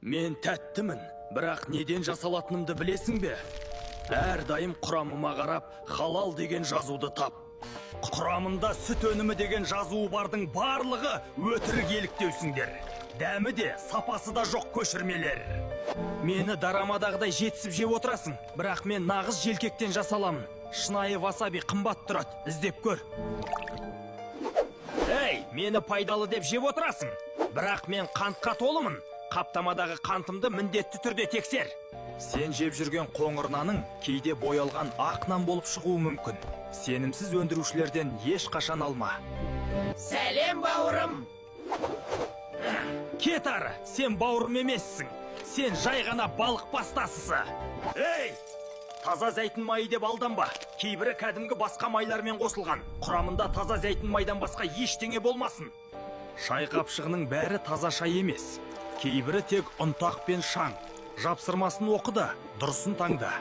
Мен тәттімін, бірақ неден жасалатынымды білесің бе? Әрдайым құрамыма қарап, халал деген жазуды тап. Құрамында сүт өнімі деген жазуы бардың барлығы өтірік еліктеусіңдер. Дәмі де, сапасы да жоқ көшірмелер. Мені дарамадағыдай жетісіп жеп отырасың, бірақ мен нағыз желкектен жасаламын. Шынайы васаби қымбат тұрады, іздеп көр. Ей, мені пайдалы деп жеп отырасың, бірақ мен қантқа толымын. Қаптамадағы қантымды міндетті түрде тексер. Сен жеп жүрген қоңыр наның кейде боялған ақ нан болып шығуы мүмкін. Сенімсіз өндірушілерден ешқашан алма. Сәлем, бауырым. Кет ары, сен бауырым емессің. Сен жай ғана балық пастасысы. Ей! Таза зәйтін майы деп алданба. Кейбірі кәдімгі басқа майлармен қосылған. Құрамында таза зәйтін майдан басқа ештеңе болмасын. Шай қапшығының бәрі таза шай емес. Кейбірі тек ұнтақ пен шаң. Жапсырмасын оқы да, дұрысын таңда.